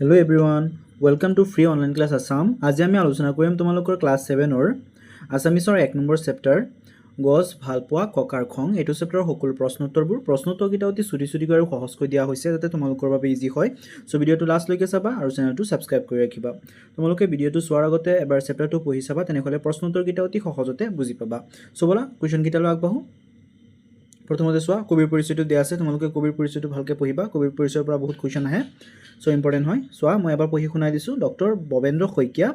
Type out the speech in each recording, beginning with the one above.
Hello everyone, welcome to Free Online Class Assam. আজি আমি আলোচনা কৰিম তোমালোকৰ ক্লাছ 7ৰ আসামিছৰ 1 নম্বৰ চেপ্টাৰ গছ ভালপোৱা ককাৰ খং। এইটো চেপ্টাৰৰ সকলো প্ৰশ্নোত্তৰকেইটা অতি চুটি আৰু সহজকৈ দিয়া হৈছে যাতে তোমালোকৰ বাবে ইজি হয়। সো ভিডিঅ'টো লাষ্টলৈকে চাবা আৰু চেনেলটো সাবস্ক্ৰাইব কৰি ৰাখিবা। তোমালোকে ভিডিঅ'টো চোৱাৰ আগতে এবাৰ চেপ্টাৰটো পঢ়ি চাবা, তেনেহ'লে প্ৰশ্নোত্তৰকেইটা অতি সহজতে বুজি পাবা। সো বলা কুৱেশ্যনকেইটালৈ আগবাঢ়ো। প্ৰথমতে চোৱা কবিৰ পৰিচয়টো দিয়া আছে, তোমালোকে কবিৰ পৰিচয়টো ভালকৈ পঢ়িবা। কবিৰ পৰিচয়ৰ পৰা বহুত কুৱেশ্যন আহে, সো ইম্পৰ্টেণ্ট হয়। চোৱা মই এবাৰ পঢ়ি শুনাই দিছোঁ। ডক্টৰ ভৱেন্দ্ৰ শইকীয়া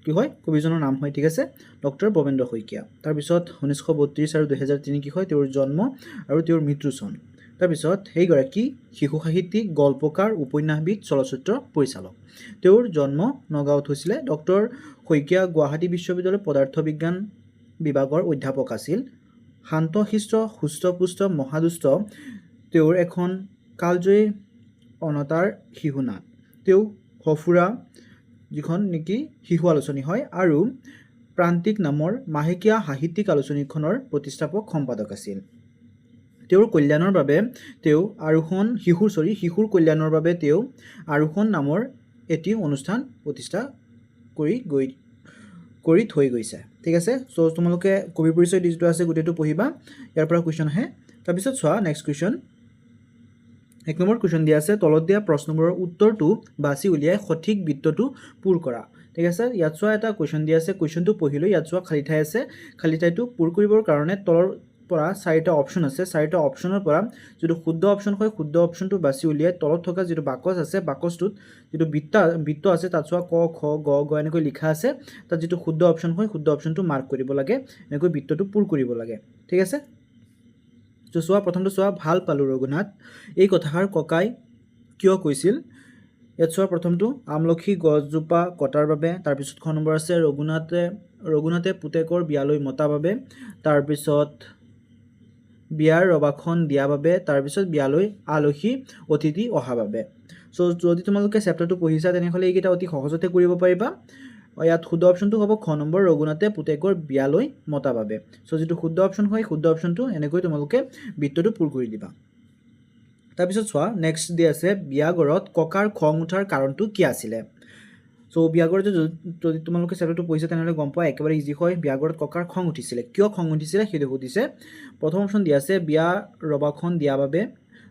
কি হয়, কবিজনৰ নাম হয়, ঠিক আছে, ডক্টৰ ভৱেন্দ্ৰ শইকীয়া। তাৰপিছত 1932 আৰু 2003 কি হয়, তেওঁৰ জন্ম আৰু তেওঁৰ মৃত্যু চন। তাৰপিছত সেইগৰাকী শিশু সাহিত্যিক, গল্পকাৰ, উপন্যাসবিদ, চলচ্চিত্ৰ পৰিচালক। তেওঁৰ জন্ম নগাঁৱত হৈছিলে। ডক্টৰ শইকীয়া গুৱাহাটী বিশ্ববিদ্যালয়ৰ পদাৰ্থ বিজ্ঞান বিভাগৰ অধ্যাপক আছিল। শান্তশিষ্ট, সুস্থপুষ্ট, মহাদুষ্ট। তেওঁৰ এখন কালজয়ী অনতাৰ শিশুনাট, তেওঁ সফুৰা যিখন নেকি শিশু আলোচনী হয়, আৰু প্ৰান্তিক নামৰ মাহেকীয়া সাহিত্যিক আলোচনীখনৰ প্ৰতিষ্ঠাপক সম্পাদক আছিল। তেওঁৰ কল্যাণৰ বাবে তেওঁ শিশুৰ কল্যাণৰ বাবে তেওঁ আৰোহণ নামৰ এটি অনুষ্ঠান প্ৰতিষ্ঠা কৰি থৈ গৈছে, ঠিক আছে। সো তোমালোকে কবি পৰিচয় যিটো আছে গোটেইটো পঢ়িবা, ইয়াৰ পৰা কুৱেশ্যন আহে। তাৰপিছত চোৱা নেক্সট কুৱেশ্যন। 1 নম্বৰ কুৱেশ্যন দিয়া আছে, তলত দিয়া প্ৰশ্নবোৰৰ উত্তৰটো বাছি উলিয়াই সঠিক বৃত্তটো পূৰ কৰা, ঠিক আছে। ইয়াত চোৱা এটা কুৱেশ্যন দিয়া আছে, কুৱেশ্যনটো পঢ়িলৈ ইয়াত চোৱা খালী ঠাই আছে। খালী ঠাইটো পূৰ কৰিবৰ কাৰণে তলৰ পৰা 4টা অপশ্যন আছে। 4টা অপশ্যনৰ পৰা যিটো শুদ্ধ অপশ্যন হয়, শুদ্ধ অপশ্যনটো বাছি উলিয়াই তলত থকা যিটো বাকচ আছে, বাকচটোত যিটো বৃত্ত আছে তাত চোৱা ক, খ, গ এনেকৈ লিখা আছে। তাত যিটো শুদ্ধ অপশ্যন হয়, শুদ্ধ অপশ্যনটো মাৰ্ক কৰিব লাগে, এনেকৈ বৃত্তটো পূৰ কৰিব লাগে, ঠিক আছে। তো চোৱা প্ৰথমটো চোৱা, ভাল পালোঁ ৰঘুনাথ এই কথাষাৰ ককাই কিয় কৈছিল। ইয়াত চোৱা প্ৰথমটো, আমলখি গছজোপা কটাৰ বাবে। তাৰপিছত খ নম্বৰ আছে, ৰঘুনাথে পুতেকৰ বিয়ালৈ মতা বাবে। তাৰপিছত বিয়াৰ ৰবাখন দিয়া বাবে। তাৰপিছত বিয়ালৈ আলহী অতিথি অহা বাবে। সো যদি তোমালোকে চেপ্টাৰটো পঢ়িছা তেনেহ'লে এইকেইটা অতি সহজতে কৰিব পাৰিবা। ইয়াত শুদ্ধ অপশ্যনটো হ'ব খ নম্বৰ, ৰঘুনাথে পুতেকৰ বিয়ালৈ মতা বাবে। সো যিটো শুদ্ধ অপশ্যন হয়, শুদ্ধ অপশ্যনটো এনেকৈ তোমালোকে বৃত্তটো পূৰ কৰি দিবা। তাৰপিছত চোৱা নেক্সট দিয়া আছে, বিয়াঘৰত ককাৰ খং উঠাৰ কাৰণটো কি আছিলে। সো বিয়াঘৰত যদি তোমালোকে চেপ্টাৰটো পঢ়িছা তেনেহ'লে গম পোৱা, একেবাৰে ইজি হয়। বিয়াঘৰত ককাৰ খং উঠিছিলে, কিয় খং উঠিছিলে সেইটো সুধিছে। প্ৰথম অপশ্যন দিয়া আছে বিয়া ৰবাখন দিয়া বাবে।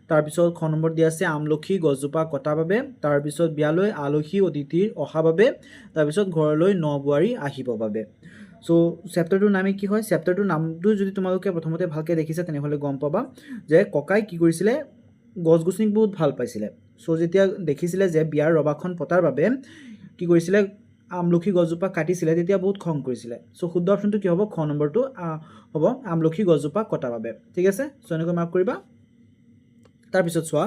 তাৰপিছত খ নম্বৰ দিয়া আছে আমলখি গছজোপা কটা বাবে। তাৰপিছত বিয়ালৈ আলহী অতিথিৰ অহা বাবে। তাৰপিছত ঘৰলৈ ন বোৱাৰী আহিব বাবে। সো চেপ্টাৰটোৰ নামে কি হয়, চেপ্টাৰটোৰ নামটো যদি তোমালোকে প্ৰথমতে ভালকৈ দেখিছা তেনেহ'লে গম পাবা যে ককাই কি কৰিছিলে, গছ গছনিক বহুত ভাল পাইছিলে। সো যেতিয়া দেখিছিলে যে বিয়াৰ ৰবাখন পতাৰ বাবে কি কৰিছিলে, আমলখি গছজোপা কাটিছিলে, তেতিয়া বহুত খং কৰিছিলে। সো শুদ্ধ অপশ্যনটো কি হ'ব, খ নম্বৰটো হ'ব আমলখি গছজোপা কটা বাবে, ঠিক আছে। সো এনেকৈ মাৰ্ক কৰিবা। তাৰপিছত চোৱা,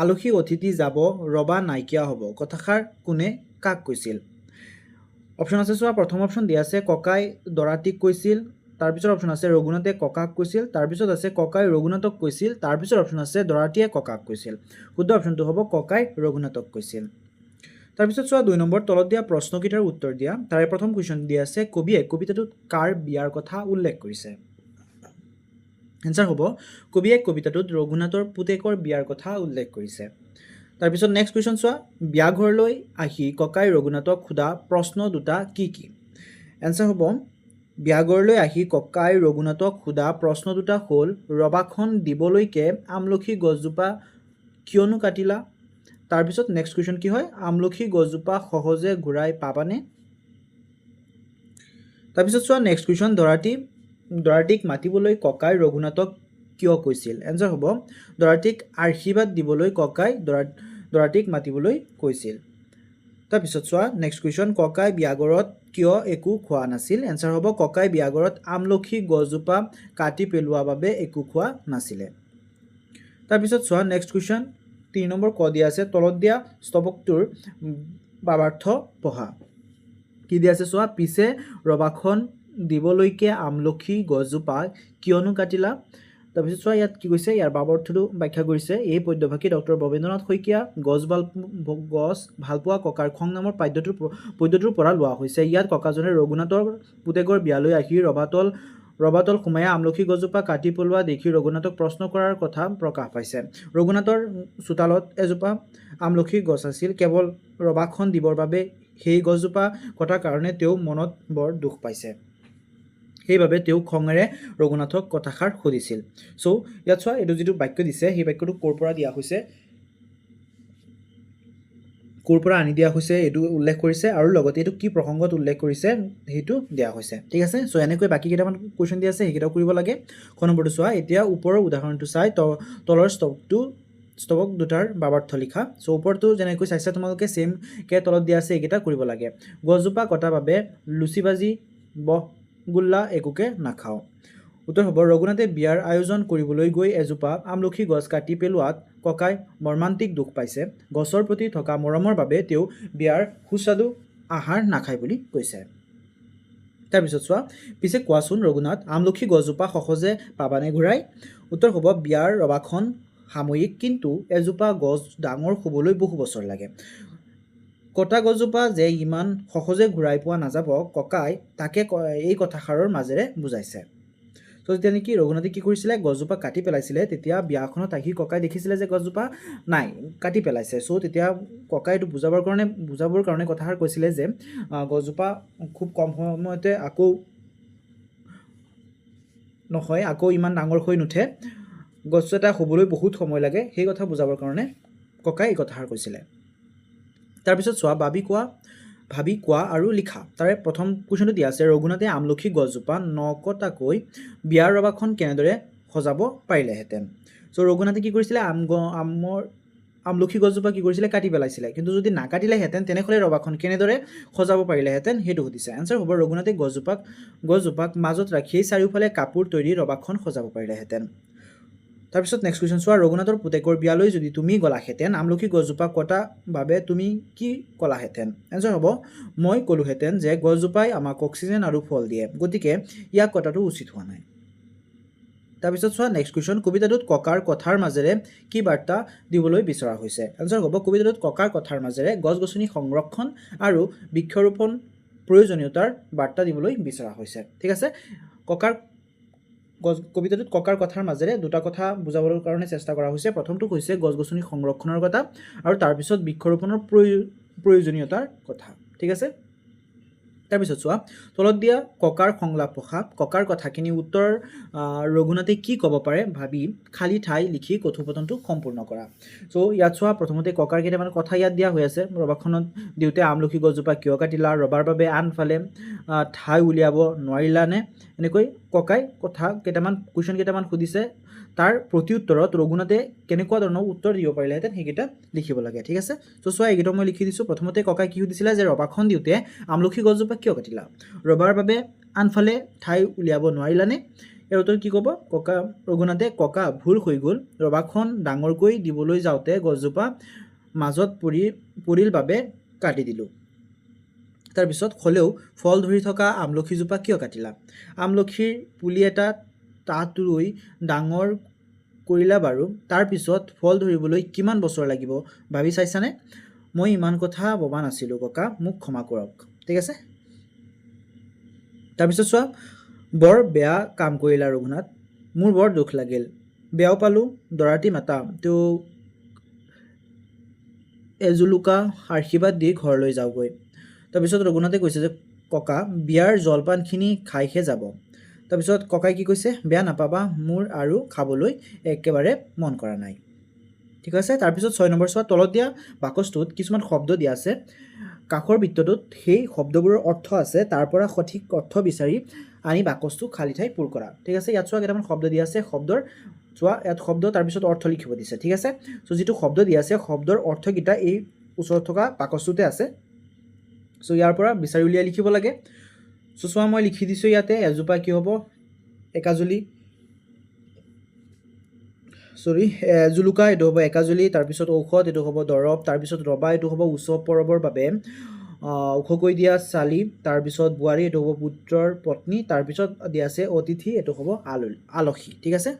আলহী অতিথি যাব, ৰবা নাইকিয়া হ'ব কথাষাৰ কোনে কাক কৈছিল। অপশ্যন আছে চোৱা, প্ৰথম অপশ্যন দিয়া আছে ককাই দৰাটিক কৈছিল। তাৰপিছত অপশ্যন আছে ৰঘুনাথে ককাক কৈছিল। তাৰপিছত আছে ককাই ৰঘুনাথক কৈছিল। তাৰপিছত অপশ্যন আছে দৰাটিয়ে ককাক কৈছিল। শুদ্ধ অপশ্যনটো হ'ব ককাই ৰঘুনাথক কৈছিল। তাৰপিছত চোৱা 2 নম্বৰ, তলত দিয়া প্ৰশ্নকেইটাৰ উত্তৰ দিয়া। তাৰে প্ৰথম কুৱেশ্যন দিয়া আছে, কবিয়ে কবিতাটোত কাৰ বিয়াৰ কথা উল্লেখ কৰিছে। এনচাৰ হ'ব, কবিয়ে কবিতাটোত ৰঘুনাথৰ পুতেকৰ বিয়াৰ কথা উল্লেখ কৰিছে। তাৰপিছত নেক্সট কুৱেশ্যন চোৱা, বিয়াঘৰলৈ আহি ককাই ৰঘুনাথক সোধা প্ৰশ্ন দুটা কি কি। এনচাৰ হ'ব, বিয়াঘৰলৈ আহি ককাই ৰঘুনাথক সোধা প্ৰশ্ন দুটা হ'ল, ৰবাখন দিবলৈকে আমলখি গছজোপা কিয়নো কাটিলা। তাৰপিছত নেক্সট কুৱেশ্যন কি হয়, আমলখি গছজোপা সহজে ঘূৰাই পাবানে। তাৰপিছত চোৱা নেক্সট কুৱেশ্যন, দৰাটিক মাতিবলৈ ককাই ৰঘুনাথক কিয় কৈছিল। এনচাৰ হ'ব, দৰাটিক আশীৰ্বাদ দিবলৈ ককাই দৰাটিক মাতিবলৈ কৈছিল। তাৰপিছত চোৱা নেক্সট কুৱেশ্যন, ককাই বিয়াঘৰত কিয় একো খোৱা নাছিল। এনচাৰ হ'ব, ককাই বিয়াঘৰত আমলখি গছজোপা কাটি পেলোৱা বাবে একো খোৱা নাছিলে। তাৰপিছত চোৱা নেক্সট কুৱেশ্যন, 3 নম্বৰ ক দিয়া আছে, তলত দিয়া স্তৱকটোৰ ভাৱাৰ্থ পঢ়া। কি দিয়া আছে চোৱা, পিছে ৰবাখন দিবলৈকে আমলখি গছজোপা কিয়নো কাটিলা। তাৰপিছত চোৱা ইয়াত কি কৈছে, ইয়াৰ ভাৱাৰ্থটো ব্যাখ্যা কৰিছে। এই পদ্যভাষী ডক্টৰ ভৱেন্দ্ৰনাথ শইকীয়া গছ ভালপোৱা ককাৰ খং নামৰ পদ্যটোৰ পৰা লোৱা হৈছে। ইয়াত ককাজনে ৰঘুনাথৰ পুতেকৰ বিয়ালৈ আহি ৰবাতল ৰবাতল সোমাই আমলখি গছজোপা কাটি পেলোৱা দেখি ৰঘুনাথক প্ৰশ্ন কৰাৰ কথা প্ৰকাশ পাইছে। ৰঘুনাথৰ চোতালত এজোপা আমলখি গছ আছিল। কেৱল ৰবাখন দিবৰ বাবে সেই গছজোপা কটাৰ কাৰণে তেওঁ মনত বৰ দুখ পাইছে। সেইবাবে তেওঁ খঙেৰে ৰঘুনাথক কথাষাৰ সুধিছিল। চ' ইয়াত চোৱা, এইটো যিটো বাক্য দিছে সেই বাক্যটো ক'ৰ পৰা দিয়া হৈছে, ক'ৰ পৰা আনি দিয়া হৈছে এইটো উল্লেখ কৰিছে, আৰু লগতে এইটো কি প্ৰসংগত উল্লেখ কৰিছে সেইটো দিয়া হৈছে। ঠিক আছে, চ' এনেকৈ বাকী কেইটামান কুৱেশ্যন দিয়া আছে, সেইকেইটাও কৰিব লাগে। খ নম্বৰটো চোৱা, এতিয়া ওপৰৰ উদাহৰণটো চাই তলৰ স্তৱক দুটাৰ বাবাৰ্থ লিখা। চ' ওপৰটো যেনেকৈ চাইছা তোমালোকে ছেমকৈ তলত দিয়া আছে এইকেইটা কৰিব লাগে। গছজোপা কটাৰ বাবে লুচি ভাজি বহগুল্লা একোকে নাখাওঁ। উত্তৰ হ'ব, ৰঘুনাথে বিয়াৰ আয়োজন কৰিবলৈ গৈ এজোপা আমলখি গছ কাটি পেলোৱাত ককাই মৰ্মান্তিক দুখ পাইছে। গছৰ প্ৰতি থকা মৰমৰ বাবে তেওঁ বিয়াৰ সুস্বাদু আহাৰ নাখায় বুলি কৈছে। তাৰপিছত চোৱা, পিছে কোৱাচোন ৰঘুনাথ, আমলখি গছজোপা সহজে পাবানে ঘূৰাই? উত্তৰ হ'ব, বিয়াৰ ৰবাখন সাময়িক, কিন্তু এজোপা গছ ডাঙৰ হ'বলৈ বহু বছৰ লাগে। কটা গছজোপা যে ইমান সহজে ঘূৰাই পোৱা নাযাব, ককাই তাকে এই কথাষাৰৰ মাজেৰে বুজাইছে। ত' যেতিয়া নেকি ৰঘুনাথে কি কৰিছিলে, গছজোপা কাটি পেলাইছিলে, তেতিয়া বিয়াখনত আহি ককাই দেখিছিলে যে গছজোপা নাই, কাটি পেলাইছে। চ' তেতিয়া ককাই এইটো বুজাবৰ কাৰণে কথাষাৰ কৈছিলে যে গছজোপা খুব কম সময়তে আকৌ ইমান ডাঙৰ হৈ নুঠে, গছ এটা হ'বলৈ বহুত সময় লাগে, সেই কথা বুজাবৰ কাৰণে ককাই এই কথাষাৰ কৈছিলে। তাৰপিছত চোৱা, ভাবি কোৱা আৰু লিখা। তাৰে প্ৰথম কুৱেশ্যনটো দিয়া আছে, ৰঘুনাথে আমলখি গছজোপা নকটাকৈ বিয়াৰ ৰবাখন কেনেদৰে সজাব পাৰিলেহেঁতেন। চ' ৰঘুনাথে কি কৰিছিলে, আমলখি গছজোপা কি কৰিছিলে, কাটি পেলাইছিলে। কিন্তু যদি নাকাটিলেহেঁতেন তেনেহ'লে ৰবাখন কেনেদৰে সজাব পাৰিলেহেঁতেন সেইটো সুধিছে। এনচাৰ হ'ব, ৰঘুনাথে গছজোপাক মাজত ৰাখিয়েই চাৰিওফালে কাপোৰ তৈৰি ৰবাখন সজাব পাৰিলেহেঁতেন। তাৰপিছত নেক্সট কুৱেশ্যন চোৱা, ৰঘুনাথৰ পুতেকৰ বিয়ালৈ যদি তুমি গ'লাহেঁতেন, আমলখি গছজোপা কটা বাবে তুমি কি ক'লাহেঁতেন? এনচাৰ হ'ব, মই ক'লোহেঁতেন যে গছজোপাই আমাক অক্সিজেন আৰু ফল দিয়ে, গতিকে ইয়াক কটাটো উচিত হোৱা নাই। তাৰপিছত চোৱা, নেক্সট কুৱেশ্যন, কবিতাটোত ককাৰ কথাৰ মাজেৰে কি বাৰ্তা দিবলৈ বিচৰা হৈছে? এনচাৰ হ'ব, কবিতাটোত ককাৰ কথাৰ মাজেৰে গছ গছনি সংৰক্ষণ আৰু বৃক্ষৰোপণ প্ৰয়োজনীয়তাৰ বাৰ্তা দিবলৈ বিচৰা হৈছে। ঠিক আছে, কবিতাটোত ককাৰ কথাৰ মাজেৰে দুটা কথা বুজাবৰ কাৰণে চেষ্টা কৰা হৈছে। প্ৰথমটো হৈছে গছ গছনি সংৰক্ষণৰ কথা, আৰু তাৰপিছত বৃক্ষৰোপণৰ প্ৰয়োজনীয়তাৰ কথা। ঠিক আছে, তাৰপিছত চোৱা, তলত দিয়া ককাৰ সংলাপ পঢ়া। ককাৰ কথাখিনি উত্তৰ ৰঘুনাথে কি ক'ব পাৰে ভাবি খালী ঠাই লিখি কথোপকথনটো সম্পূৰ্ণ কৰা। চ' ইয়াত চোৱা, প্ৰথমতে ককাৰ কেইটামান কথা ইয়াত দিয়া হৈ আছে। ৰবাখনত দিওঁতে আমলখি গছজোপা কিয় কাটিলা, ৰবাৰ বাবে আনফালে ঠাই উলিয়াব নোৱাৰিলানে, এনেকৈ ককাই কুৱেশ্যন কেইটামান সুধিছে। তাৰ প্ৰতি উত্তৰত ৰঘুনাথে কেনেকুৱা ধৰণৰ উত্তৰ দিব পাৰিলেহেঁতেন সেইকেইটা লিখিব লাগে। ঠিক আছে, চ' চোৱা, এইকেইটা মই লিখি দিছোঁ। প্ৰথমতে ককাই কি সুধিছিলে, যে ৰবাখন দিওঁতে আমলখি গছজোপা কিয় কাটিলা, ৰবাৰ বাবে আনফালে ঠাই উলিয়াব নোৱাৰিলানে? ইয়াৰ উত্তৰ কি ক'ব, ৰঘুনাথে, ককা ভুল হৈ গ'ল, ৰবাখন ডাঙৰকৈ দিবলৈ যাওঁতে গছজোপা মাজত পৰিল বাবে কাটি দিলোঁ। তাৰপিছত, হ'লেও ফল ধৰি থকা আমলখিজোপা কিয় কাটিলা? আমলখিৰ পুলি এটা তাত ৰুই ডাঙৰ কৰিলা বাৰু, তাৰপিছত ফল ধৰিবলৈ কিমান বছৰ লাগিব ভাবি চাইছানে? মই ইমান কথা ভবা নাছিলোঁ ককা, মোক ক্ষমা কৰক। ঠিক আছে, তাৰপিছত চোৱা, বৰ বেয়া কাম কৰিলা ৰঘুনাথ, মোৰ বৰ দুখ লাগিল, বেয়াও পালোঁ, দৰাটি মাতা, তেওঁ এজুলুকা আশীৰ্বাদ দি ঘৰলৈ যাওঁগৈ। তাৰপিছত ৰঘুনাথে কৈছে যে ককা, বিয়াৰ জলপানখিনি খাইহে যাব। তাৰপিছত ককাই কি কৈছে, বেয়া নাপাবা, মোৰ আৰু খাবলৈ একেবাৰে মন কৰা নাই। ঠিক আছে, তাৰপিছত 6 নম্বৰ চোৱা, তলত দিয়া বাকচটোত কিছুমান শব্দ দিয়া আছে। কাষৰ বৃত্তটোত সেই শব্দবোৰৰ অৰ্থ আছে, তাৰ পৰা সঠিক অৰ্থ বিচাৰি আনি বাকচটো খালী ঠাই পূৰ কৰা। ঠিক আছে, ইয়াত চোৱা, কেইটামান শব্দ দিয়া আছে। চোৱা, ইয়াত শব্দ তাৰপিছত অৰ্থ লিখিব দিছে। ঠিক আছে, চ' যিটো শব্দ দিয়া আছে, শব্দৰ অৰ্থকেইটা এই ওচৰত থকা বাকচটোতে আছে। চ' ইয়াৰ পৰা বিচাৰি উলিয়াই লিখিব লাগে। চ' চোৱা, মই লিখি দিছোঁ ইয়াতে, এজোপা কি হ'ব, জুলুকা, এইটো হ'ব একাজলি, তাৰপিছত ঔষধ, এইটো হ'ব দৰৱ, তাৰপিছত ৰবা, এইটো হ'ব উৎসৱ পৰৱৰ বাবে ওখকৈ দিয়া চালি, তাৰপিছত বোৱাৰী, এইটো হ'ব পুত্ৰৰ পত্নী, তাৰপিছত দিয়া আছে অতিথি, এইটো হ'ব আলহী। ঠিক আছে,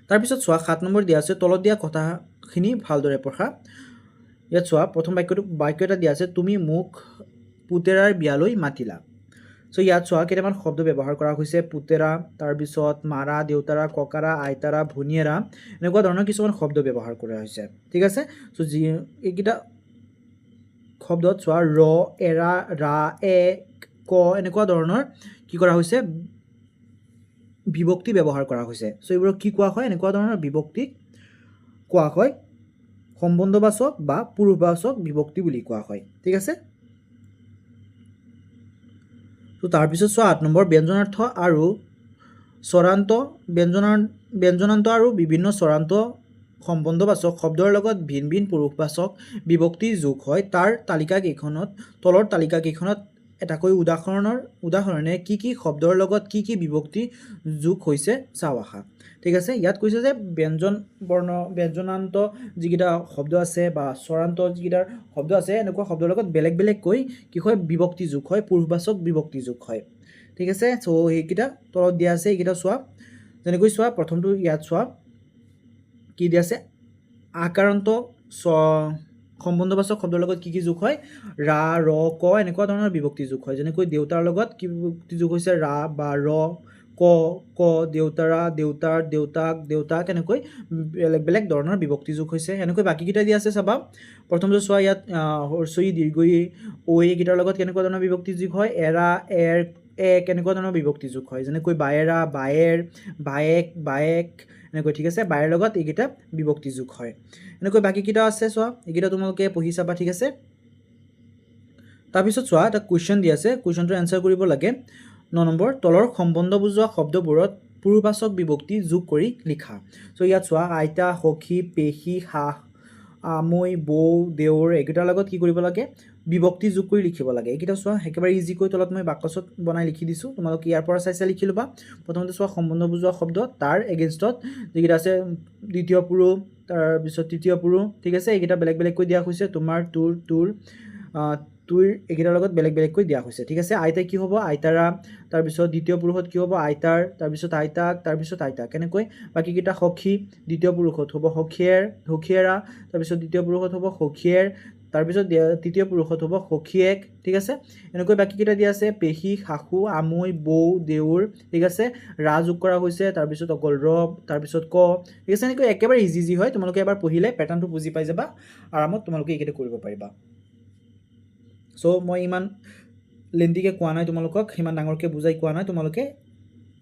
তাৰপিছত চোৱা, 7 নম্বৰ দিয়া আছে, তলত দিয়া কথাখিনি ভালদৰে পঢ়া। ইয়াত চোৱা, প্ৰথম বাক্য এটা দিয়া আছে, তুমি মোক পুতেৰাৰ বিয়ালৈ মাতিলা। সো ইয়াত চোৱা কেইটামান শব্দ ব্যৱহাৰ কৰা হৈছে পুতেৰা তাৰপিছত মাৰা দেউতাৰা ককাৰা আইতাৰা ভনীয়েৰা এনেকুৱা ধৰণৰ কিছুমান শব্দ ব্যৱহাৰ কৰা হৈছে ঠিক আছে সো যি এইকেইটা শব্দত চোৱা ৰ এৰা ৰা এ ক এনেকুৱা ধৰণৰ কি কৰা হৈছে বিভক্তি ব্যৱহাৰ কৰা হৈছে সো এইবোৰক কি কোৱা হয় এনেকুৱা ধৰণৰ বিভক্তি কোৱা হয় সম্বন্ধবাচক বা পুৰুষবাচক বিভক্তি বুলি কোৱা হয় ঠিক আছে তো তাৰপিছত চোৱা 8 নম্বৰ ব্যঞ্জনাৰ্থ আৰু স্বৰান্ত ব্যঞ্জনান্ত আৰু বিভিন্ন স্বৰান্ত সম্বন্ধবাচক শব্দৰ লগত ভিন ভিন পুৰুষবাচক বিভক্তি যোগ হয় তাৰ তালিকা কেইখনত তলৰ তালিকা কেইখনত এটাকৈ উদাহৰণে কি শব্দৰ লগত কি বিভক্তি যোগ হৈছে চাও আহা ঠিক আছে ইয়াত কৈছে যে ব্যঞ্জনান্ত যিকেইটা শব্দ আছে বা স্বৰান্ত যিকেইটা শব্দ আছে এনেকুৱা শব্দৰ লগত বেলেগ বেলেগ কৈ কি হয় বিভক্তি যোগ হয় পুৰুষবাচক বিভক্তি যোগ হয় ঠিক আছে সো এইকেইটা তলত দিয়া আছে এইকেইটা চোৱা যেনেকৈ চোৱা প্ৰথমটো ইয়াত চোৱা কি দিয়া আছে আকাৰান্ত সম্বন্ধবাচক শব্দৰ লগত কি যোগ হয় ৰা ৰ ক এনেকুৱা ধৰণৰ বিভক্তি যোগ হয় যেনেকৈ দেউতাৰ লগত কি বিভক্তি যোগ হৈছে ৰা বা ৰ ক দেউতাৰা দেউতাৰ দেউতাক দেউতাক এনেকৈ বেলেগ বেলেগ ধৰণৰ বিভক্তি যোগ হৈছে এনেকৈ বাকীকেইটা দিয়া আছে চাবা প্ৰথমটো চোৱা ইয়াত হৰ্ষই দীৰ্ঘই ঐ এইকেইটাৰ লগত কেনেকুৱা ধৰণৰ বিভক্তি যোগ হয় এৰা এৰ কেনেকুৱা ধৰণৰ বিভক্তি যোগ হয় যেনেকৈ বায়েৰা বায়েৰ বায়েক বায়েক এনেকৈ ঠিক আছে বায়েৰ লগত এইকেইটা বিভক্তি যোগ হয় এনেকৈ বাকীকেইটা আছে চোৱা এইকেইটা তোমালোকে পঢ়ি চাবা ঠিক আছে তাৰপিছত চোৱা এটা কুৱেশ্যন দি আছে কুৱেশ্যনটোৰ এনসাৰ কৰিব লাগে 9 নম্বৰ তলৰ সম্বন্ধ বুজোৱা শব্দবোৰত পুৰুষবাচক বিভক্তি যোগ কৰি লিখা সো ইয়াত চোৱা আইতা সখী পেহী শাহ আমৈ বৌ দেউৰ এইকেইটাৰ লগত কি কৰিব লাগে বিভক্তি যোগ কৰি লিখিব লাগে এইকেইটা চোৱা একেবাৰে ইজিকৈ তলত মই বাকচত বনাই লিখি দিছোঁ তোমালোকে ইয়াৰ পৰা চাই লিখি ল'বা প্ৰথমতে চোৱা সম্বন্ধ বুজোৱা শব্দ তাৰ এগেইনষ্টত যিকেইটা আছে দ্বিতীয় পুৰুষ তাৰপিছত তৃতীয় পুৰুষ ঠিক আছে এইকেইটা বেলেগ বেলেগকৈ দিয়া হৈছে তোমাৰ তোৰ এইকেইটাৰ লগত বেলেগ বেলেগকৈ দিয়া হৈছে ঠিক আছে আইতা কি হ'ব আইতাৰা তাৰপিছত দ্বিতীয় পুৰুষত কি হ'ব আইতাৰ তাৰপিছত আইতাক কেনেকৈ বাকীকেইটা সখী দ্বিতীয় পুৰুষত হ'ব সখীয়েৰা তাৰপিছত দ্বিতীয় পুৰুষত হ'ব সখীয়েৰ তাৰপিছত তৃতীয় পুৰুষত হ'ব সখীয়েক ঠিক আছে এনেকৈ বাকীকেইটা দিয়া আছে পেহী শাহু আমৈ বৌ দেউৰ ঠিক আছে ৰা যোগ কৰা হৈছে তাৰপিছত অকল ৰ তাৰপিছত ক ঠিক আছে এনেকৈ একেবাৰে ইজি হয় তোমালোকে এবাৰ পঢ়িলে পেটাৰ্ণটো বুজি পাই যাবা আৰামত তোমালোকে এইকেইটা কৰিব পাৰিবা সো মই ইমান লেন্দিকে কোৱা নাই তোমালোকক সিমান ডাঙৰকৈ বুজাই কোৱা নাই তোমালোকে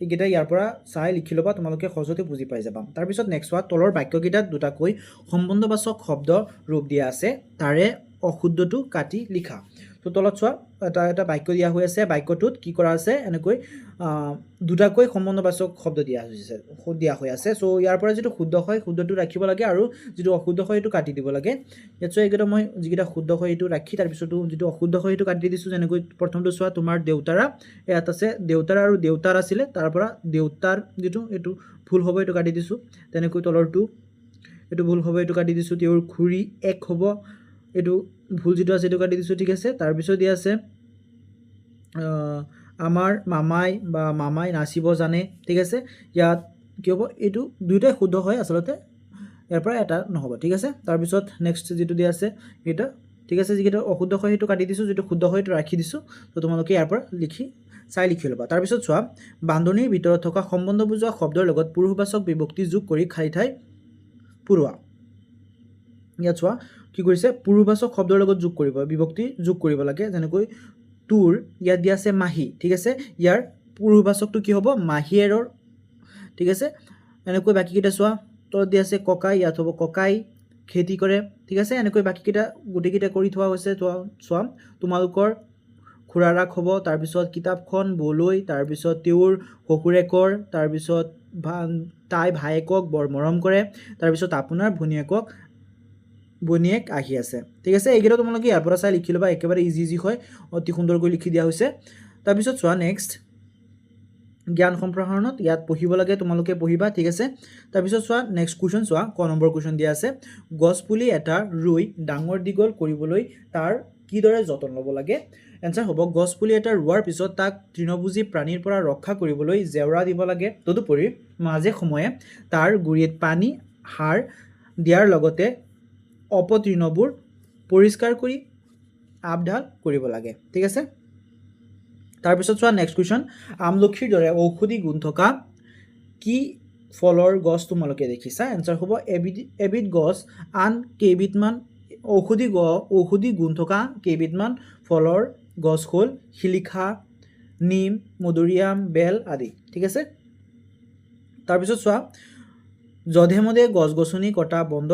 এইকেইটা ইয়াৰ পৰা চাই লিখি ল'বা তোমালোকে সহজতে বুজি পাই যাবা তাৰপিছত নেক্সট হোৱা তলৰ বাক্যকেইটাত দুটাকৈ সম্বন্ধবাচক শব্দ ৰূপ দিয়া আছে তাৰে অশুদ্ধটো কাটি লিখা তো তলত চোৱা এটা বাক্য দিয়া হৈ আছে বাক্যটোত কি কৰা আছে এনেকৈ দুটাকৈ সম্বন্ধবাচক শব্দ দিয়া হৈ আছে সো ইয়াৰ পৰা যিটো শুদ্ধ হয় শুদ্ধটো ৰাখিব লাগে আৰু যিটো অশুদ্ধ হয় সেইটো কাটি দিব লাগে ইয়াত চোৱা এইকেইটা মই যিকেইটা শুদ্ধ হয় সেইটো ৰাখি তাৰপিছতো যিটো অশুদ্ধ হয় সেইটো কাটি দিছোঁ যেনেকৈ প্ৰথমটো চোৱা তোমাৰ দেউতাৰা ইয়াত আছে দেউতাৰা আৰু দেউতাৰ আছিলে তাৰ পৰা দেউতাৰ যিটো এইটো ভুল হ'ব এইটো কাটি দিছোঁ তেনেকৈ তলৰটো এইটো ভুল হ'ব এইটো কাটি দিছোঁ তেওঁৰ খুৰী এক হ'ব এইটো ভুল যিটো আছে এইটো কাটি দিছোঁ ঠিক আছে তাৰপিছত দিয়া আছে আমাৰ মামাই নাচিব জানে ঠিক আছে ইয়াত কি হ'ব এইটো দুইটাই শুদ্ধ হয় আচলতে ইয়াৰ পৰা এটা নহ'ব ঠিক আছে তাৰপিছত নেক্সট যিটো দিয়া আছে এইটা ঠিক আছে যিকেইটা অশুদ্ধ হয় সেইটো কাটি দিছোঁ যিটো শুদ্ধ হয় সেইটো ৰাখি দিছোঁ তো তোমালোকে ইয়াৰ পৰা লিখি ল'বা তাৰপিছত চোৱা বান্ধনিৰ ভিতৰত থকা সম্বন্ধ বুজোৱা শব্দৰ লগত পুৰুষবাচক বিভক্তি যোগ কৰি খালী ঠাই পুৰোৱা ইয়াত চোৱা কি কৰিছে পুৰুষবাচক শব্দৰ লগত বিভক্তি যোগ কৰিব লাগে যেনেকৈ তোৰ ইয়াত দিয়া আছে মাহী ঠিক আছে ইয়াৰ পুৰুষবাচকটো কি হ'ব মাহীয়েৰৰ ঠিক আছে এনেকৈ বাকীকেইটা চোৱা তলত দিয়া আছে ককাই ইয়াত হ'ব ককাই খেতি কৰে ঠিক আছে এনেকৈ বাকীকেইটা গোটেইকেইটা কৰি থোৱা হৈছে চোৱা তোমালোকৰ খুৰাৰাক হ'ব তাৰপিছত কিতাপখন বলৈ তাৰপিছত তেওঁৰ শহুৰেকৰ তাৰপিছত তাই ভায়েকক বৰ মৰম কৰে তাৰপিছত আপোনাৰ ভনীয়েক আহি আছে ঠিক আছে এইকেইটা তোমালোকে ইয়াৰ পৰা চাই লিখি ল'বা একেবাৰে ইজি হয় অতি সুন্দৰকৈ লিখি দিয়া হৈছে তাৰপিছত চোৱা নেক্সট জ্ঞান সম্প্ৰসাৰণত ইয়াত পঢ়িব লাগে তোমালোকে পঢ়িবা ঠিক আছে তাৰপিছত চোৱা নেক্সট কুৱেশ্যন চোৱা ক নম্বৰ কুৱেশ্যন দিয়া আছে গছপুলি এটা ৰুই ডাঙৰ দীঘল কৰিবলৈ তাৰ কিদৰে যতন ল'ব লাগে এনসাৰ হ'ব গছপুলি এটা ৰোৱাৰ পিছত তাক তৃণভোজী প্ৰাণীৰ পৰা ৰক্ষা কৰিবলৈ জেওৰা দিব লাগে তদুপৰি মাজে সময়ে তাৰ গুৰিত পানী সাৰ দিয়াৰ লগতে অপতৃণবোৰ পৰিষ্কাৰ কৰি আপডাল কৰিব লাগে ঠিক আছে তাৰপিছত চোৱা নেক্সট কুৱেশ্যন, আমলখিৰ দৰে ঔষধি গুণ থকা কি ফলৰ গছ তোমালোকে দেখিছা? এনচাৰ হ'ব এবিধ গছ আন কেইবিধমান ঔষধি গুণ থকা কেইবিধমান ফলৰ গছ হ'ল শিলিখা, নিম, মধুৰিআম, বেল আদি। ঠিক আছে। তাৰপিছত চোৱা, যধে মধে গছ গছনি কটা বন্ধ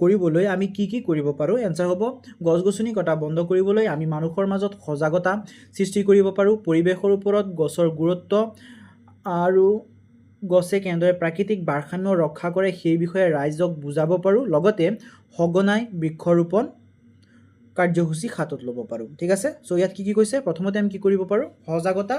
কৰিবলৈ আমি কি কি কৰিব পাৰোঁ? এনচাৰ হ'ব গছ গছনি কটা বন্ধ কৰিবলৈ আমি মানুহৰ মাজত সজাগতা সৃষ্টি কৰিব পাৰোঁ, পৰিৱেশৰ ওপৰত গছৰ গুৰুত্ব আৰু গছে কেনেদৰে প্ৰাকৃতিক ভাৰসাম্য ৰক্ষা কৰে সেই বিষয়ে ৰাইজক বুজাব পাৰোঁ, লগতে সঘনাই বৃক্ষৰোপণ কাৰ্যসূচী হাতত ল'ব পাৰোঁ। ঠিক আছে। চ' ইয়াত কি কি কৈছে? প্ৰথমতে আমি কি কৰিব পাৰোঁ? সজাগতা,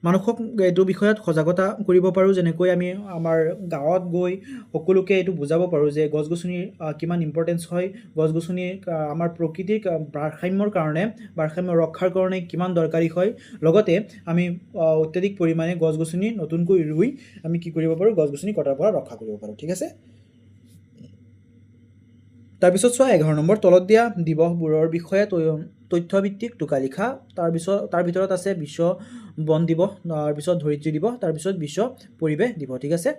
মানুহক এইটো বিষয়ত সজাগতা কৰিব পাৰোঁ, যেনেকৈ আমি আমাৰ গাঁৱত গৈ সকলোকে এইটো বুজাব পাৰোঁ যে গছ গছনিৰ কিমান ইম্পৰ্টেঞ্চ হয়, গছ গছনি আমাৰ প্ৰকৃতিৰ ভাৰসাম্য ৰক্ষাৰ কাৰণে কিমান দৰকাৰী হয়, লগতে আমি অত্যাধিক পৰিমাণে গছ গছনি নতুনকৈ ৰুই আমি কি কৰিব পাৰোঁ? গছ গছনি কটাৰ পৰা ৰক্ষা কৰিব পাৰোঁ। ঠিক আছে। তাৰপিছত চোৱা 11 নম্বৰ, তলত দিয়া দিৱসবোৰৰ বিষয়ে তথ্যভিত্তিক টোকা লিখা। তাৰ ভিতৰত আছে বিশ্ব বন দিৱস, তাৰপিছত ধৰিত্ৰী দিৱস, তাৰপিছত বিশ্ব পৰিৱেশ দিৱস। ঠিক আছে।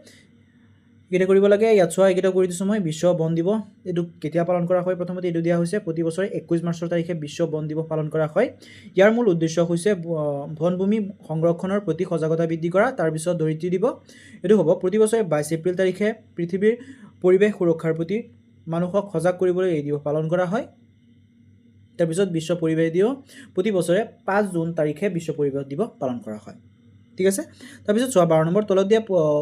এইকেইটা কৰিব লাগে। ইয়াত চোৱা, এইকেইটা কৰি দিছোঁ মই। বিশ্ব বন দিৱস এইটো কেতিয়া পালন কৰা হয়? প্ৰথমতে এইটো দিয়া হৈছে প্ৰতি বছৰে 21 মাৰ্চৰ তাৰিখে বিশ্ব বন দিৱস পালন কৰা হয়। ইয়াৰ মূল উদ্দেশ্য হৈছে বনভূমি সংৰক্ষণৰ প্ৰতি সজাগতা বৃদ্ধি কৰা। তাৰপিছত ধৰিত্ৰী দিৱস, এইটো হ'ব প্ৰতি বছৰে 22 এপ্ৰিল তাৰিখে পৃথিৱীৰ পৰিৱেশ সুৰক্ষাৰ প্ৰতি মানুহক সজাগ কৰিবলৈ এই দিৱস পালন কৰা হয়। তাৰপিছত বিশ্ব পৰিৱেশ দিৱস প্ৰতি বছৰে 5 জুন তাৰিখে বিশ্ব পৰিৱেশ দিৱস পালন কৰা হয়। ঠিক আছে। তাৰপিছত চোৱা 12 নম্বৰ, তলত দিয়া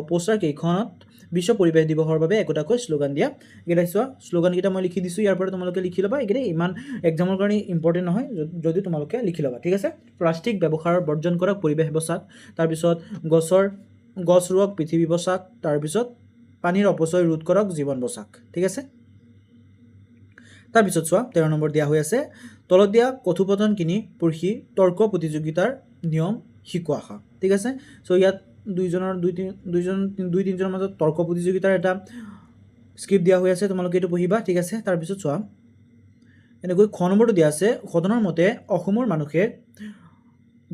পোষ্টাৰ কেইখনত বিশ্ব পৰিৱেশ দিৱসৰ বাবে একোটাকৈ শ্লোগান দিয়া। এইকেইটা চোৱা, শ্লোগানকেইটা মই লিখি দিছোঁ, ইয়াৰ পৰা তোমালোকে লিখি ল'বা। এইকেইটা ইমান এক্সামৰ কাৰণে ইম্পৰ্টেণ্ট নহয়, যদি তোমালোকে লিখি ল'বা। ঠিক আছে। প্লাষ্টিক ব্যৱহাৰ বৰ্জন কৰক, পৰিৱেশ বচাওক। তাৰপিছত গছ ৰুৱক, পৃথিৱী বচাওক। তাৰপিছত পানীৰ অপচয় ৰোধ কৰক, জীৱন বচাওক। ঠিক আছে। তাৰপিছত চোৱা 13 নম্বৰ দিয়া হৈ আছে, তলত দিয়া কথোপকথন কিনি পঢ়ি তৰ্ক প্ৰতিযোগিতাৰ নিয়ম শিকোৱা আশা। ঠিক আছে। চ' ইয়াত দুই তিনিজনৰ মাজত তৰ্ক প্ৰতিযোগিতাৰ এটা স্ক্ৰিপ্ট দিয়া হৈ আছে, তোমালোকে এইটো পঢ়িবা। ঠিক আছে। তাৰপিছত চোৱা, এনেকৈ খ নম্বৰটো দিয়া আছে, সদনৰ মতে অসমৰ মানুহে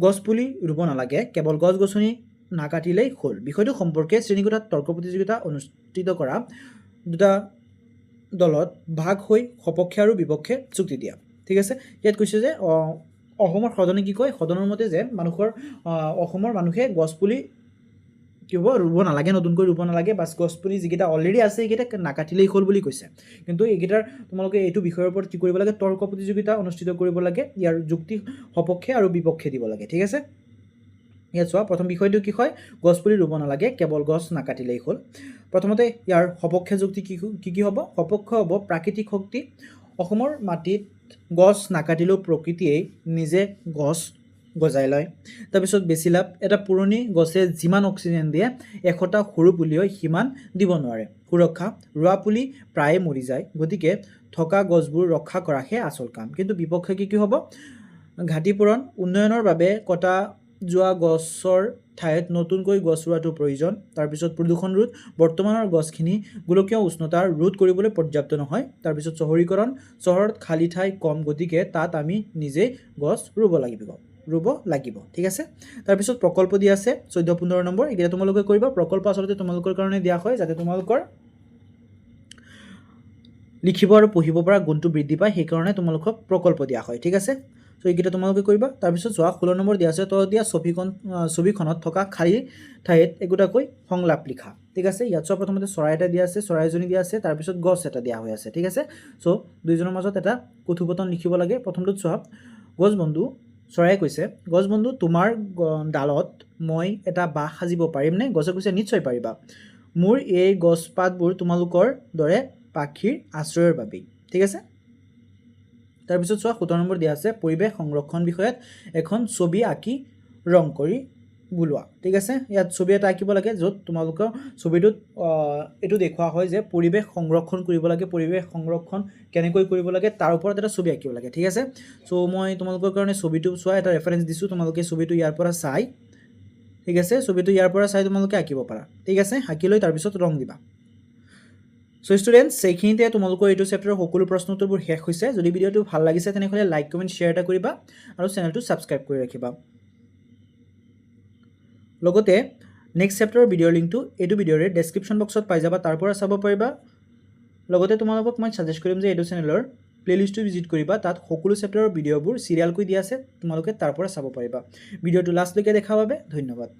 গছপুলি ৰুব নালাগে, কেৱল গছ গছনি নাকাটিলেই হ'ল। বিষয়টো সম্পৰ্কে শ্ৰেণীকোঠাত তৰ্ক প্ৰতিযোগিতা অনুষ্ঠিত কৰা, দুটা দলত ভাগ হৈ সপক্ষে আৰু বিপক্ষে যুক্তি দিয়া। ঠিক আছে। ইয়াত কৈছে যে অসমৰ সদনে কি কয়? সদনৰ মতে যে অসমৰ মানুহে গছপুলি কি হ'ব? ৰুব নালাগে, নতুনকৈ ৰুব নালাগে, বাছ গছপুলি যিকেইটা অলৰেডি আছে সেইকেইটা নাকাটিলেই হ'ল বুলি কৈছে। কিন্তু এইকেইটাৰ তোমালোকে এইটো বিষয়ৰ ওপৰত কি কৰিব লাগে? তৰ্ক প্ৰতিযোগিতা অনুষ্ঠিত কৰিব লাগে, ইয়াৰ যুক্তি সপক্ষে আৰু বিপক্ষে দিব লাগে। ঠিক আছে। ইয়াত চোৱা, প্ৰথম বিষয়টো কি হয়? গছপুলি ৰুব নালাগে, কেৱল গছ নাকাটিলেই হ'ল। প্ৰথমতে ইয়াৰ সপক্ষে যুক্তি কি হ'ব? সপক্ষ হ'ব প্ৰাকৃতিক শক্তি। অসমৰ মাটিত গছ নাকাটিলেও প্ৰকৃতিয়েই নিজে গছ গজাই লয়। তাৰপিছত বেছি লাভ, এটা পুৰণি গছে যিমান অক্সিজেন দিয়ে 100টা সৰু পুলিও সিমান দিব নোৱাৰে। সুৰক্ষা, ৰোৱা পুলি প্ৰায়ে মৰি যায়, গতিকে থকা গছবোৰ ৰক্ষা কৰাহে আচল কাম। কিন্তু বিপক্ষে কি হ'ব? ঘাটি পূৰণ, উন্নয়নৰ বাবে কটা যোৱা গছৰ ঠাইত নতুনকৈ গছ ৰোৱাটো প্ৰয়োজন। তাৰপিছত প্ৰদূষণ ৰোধ, বৰ্তমানৰ গছখিনি গোলকীয় উষ্ণতা ৰোধ কৰিবলৈ পৰ্যাপ্ত নহয়। তাৰপিছত চহৰীকৰণ, চহৰত খালী ঠাই কম, গতিকে তাত আমি নিজেই গছ ৰুব লাগিব। ঠিক আছে। তাৰপিছত প্ৰকল্প দিয়া আছে 14-15 নম্বৰ, এইকেইটা তোমালোকে কৰিবা। প্ৰকল্প আচলতে তোমালোকৰ কাৰণে দিয়া হয় যাতে তোমালোকৰ লিখিব আৰু পঢ়িব পৰা গুণটো বৃদ্ধি পায়, সেইকাৰণে তোমালোকক প্ৰকল্প দিয়া হয়। ঠিক আছে। চ' এইকেইটা তোমালোকে কৰিবা। তাৰপিছত চোৱা 16 নম্বৰ দিয়া আছে, তলত দিয়া ছবিখনত থকা খালী ঠাইত একোটাকৈ সংলাপ লিখা। ঠিক আছে। ইয়াত চোৱা, প্ৰথমতে চৰাই এটা দিয়া আছে, চৰাই এজনী দিয়া আছে, তাৰপিছত গছ এটা দিয়া হৈ আছে। ঠিক আছে। চ' দুইজনৰ মাজত এটা কথোপকথন লিখিব লাগে। প্ৰথমটোত চোৱা, গছ বন্ধু, চৰাইয়ে কৈছে, গছ বন্ধু, তোমাৰ ডালত মই এটা বাঁহ সাজিব পাৰিমনে? গছে কৈছে, নিশ্চয় পাৰিবা। মোৰ এই গছপাতবোৰ তোমালোকৰ দৰে পাখীৰ আশ্ৰয়ৰ বাবেই। ঠিক আছে। তাৰপিছত চোৱা 17 নম্বৰ দিয়া আছে, পৰিৱেশ সংৰক্ষণ বিষয়ত এখন ছবি আঁকি ৰং কৰি বুলোৱা। ঠিক আছে। ইয়াত ছবি এটা আঁকিব লাগে, য'ত তোমালোকৰ ছবিটোত এইটো দেখুওৱা হয় যে পৰিৱেশ সংৰক্ষণ কৰিব লাগে, পৰিৱেশ সংৰক্ষণ কেনেকৈ কৰিব লাগে তাৰ ওপৰত এটা ছবি আঁকিব লাগে। ঠিক আছে। চ' মই তোমালোকৰ কাৰণে ছবিটো চোৱা এটা ৰেফাৰেঞ্চ দিছোঁ, তোমালোকে ছবিটো ইয়াৰ পৰা চাই, ঠিক আছে, ছবিটো ইয়াৰ পৰা চাই তোমালোকে আঁকিব পাৰা। ঠিক আছে। আঁকি লৈ তাৰপিছত ৰং দিবা। সো ষ্টুডেণ্টছ সেইখিনিতে তোমালোকৰ এইটো চেপ্টাৰৰ সকলো প্ৰশ্ন উত্তৰবোৰ শেষ হৈছে যদি ভিডিঅ'টো ভাল লাগিছে তেনেহ'লে লাইক কমেণ্ট শ্বেয়াৰ এটা কৰিবা আৰু চেনেলটো ছাবস্ক্ৰাইব কৰি ৰাখিবা লগতে নেক্সট চেপ্টাৰৰ ভিডিঅ'ৰ লিংকটো এইটো ভিডিঅ'ৰে ডেছক্ৰিপশ্যন বক্সত পাই যাবা তাৰ পৰা চাব পাৰিবা লগতে তোমালোকক মই সাজেষ্ট কৰিম যে এইটো চেনেলৰ প্লেলিষ্টটো ভিজিট কৰিবা তাত সকলো চেপ্টাৰৰ ভিডিঅ'বোৰ চিৰিয়েলকৈ দিয়া আছে তোমালোকে তাৰ পৰা চাব পাৰিবা ভিডিঅ'টো লাষ্টলৈকে দেখাৰ বাবে ধন্যবাদ